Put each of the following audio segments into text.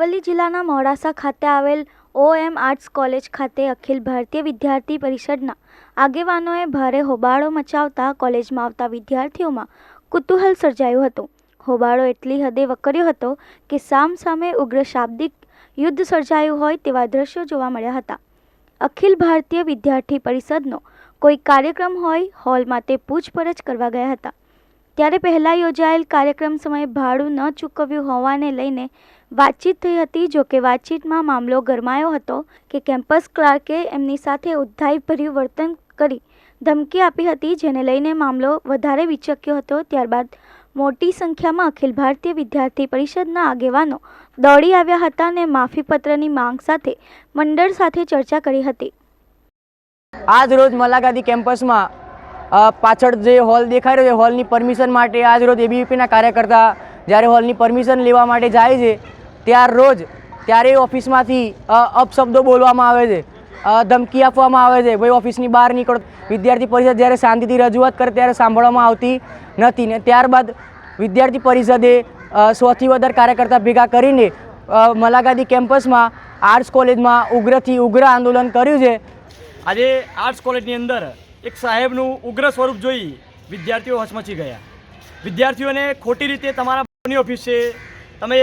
અરવલ્લી જિલ્લાના મોડાસા ખાતે આવેલ OM આર્ટ્સ કોલેજ ખાતે અખિલ ભારતીય વિદ્યાર્થી પરિષદના આગેવાનોએ ભારે હોબાળો મચાવતા કોલેજમાં આવતા વિદ્યાર્થીઓમાં કુતૂહલ સર્જાયું હતું। હોબાળો એટલી હદે વકર્યો હતો કે સામસામે ઉગ્ર શાબ્દિક યુદ્ધ સર્જાયું હોય તેવા દ્રશ્યો જોવા મળ્યા હતા। અખિલ ભારતીય વિદ્યાર્થી પરિષદનો કોઈ કાર્યક્રમ હોય હોલમાં તે પૂછપરછ કરવા ગયા હતા ત્યારે પહેલા યોજાયેલ કાર્યક્રમ સમયે ભાડું ન ચૂકવ્યું હોવાને લઈને વાતચીત થઈ હતી। જો કે વાતચીતમાં મામલો ગરમાયો હતો કે કેમ્પસ ક્લાર્કે એમની સાથે ઉદ્ધાઈભર્યું વર્તન કરી ધમકી આપી હતી, જેને લઈને મામલો વધારે વિચક્યો હતો। ત્યારબાદ મોટી સંખ્યામાં અખિલ ભારતીય વિદ્યાર્થી પરિષદના આગેવાનો દોડી આવ્યા હતા અને માફીપત્રની માંગ સાથે મંડળ સાથે ચર્ચા કરી હતી। આજ રોજ મલાગાદી કેમ્પસમાં પાછળ જે હોલ દેખાઈ રહ્યો છે હોલની પરમિશન માટે આજ રોજ ABVPના કાર્યકર્તા જ્યારે હોલની પરમિશન લેવા માટે જાય છે ત્યારે ઓફિસમાંથી અપશબ્દો બોલવામાં આવે છે, ધમકી આપવામાં આવે છે, ભાઈ ઓફિસની બહાર નીકળો। વિદ્યાર્થી પરિષદ જ્યારે શાંતિથી રજૂઆત કરે ત્યારે સાંભળવામાં આવતી નથી ને ત્યારબાદ વિદ્યાર્થી પરિષદે 100થી વધારે કાર્યકર્તા ભેગા કરીને મલાગાદી કેમ્પસમાં આર્ટ્સ કોલેજમાં ઉગ્રથી ઉગ્ર આંદોલન કર્યું છે। આજે આર્ટ્સ કોલેજની અંદર એક સાહેબનું ઉગ્ર સ્વરૂપ જોઈ વિદ્યાર્થીઓ હચમચી ગયા। વિદ્યાર્થીઓને ખોટી રીતે તમારા ઓફિસ છે, તમે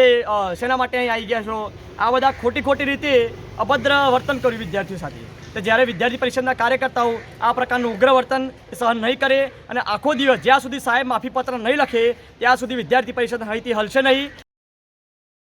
શેના માટે અહીં આવી ગયા છો, આ બધા ખોટી રીતે અભદ્ર વર્તન કર્યું વિદ્યાર્થીઓ સાથે। તો જ્યારે વિદ્યાર્થી પરિષદના કાર્યકર્તાઓ આ પ્રકારનું ઉગ્ર વર્તન સહન નહીં કરે અને આખો દિવસ જ્યાં સુધી સાહેબ માફીપત્ર નહીં લખે ત્યાં સુધી વિદ્યાર્થી પરિષદ અહીંથી હલશે નહીં।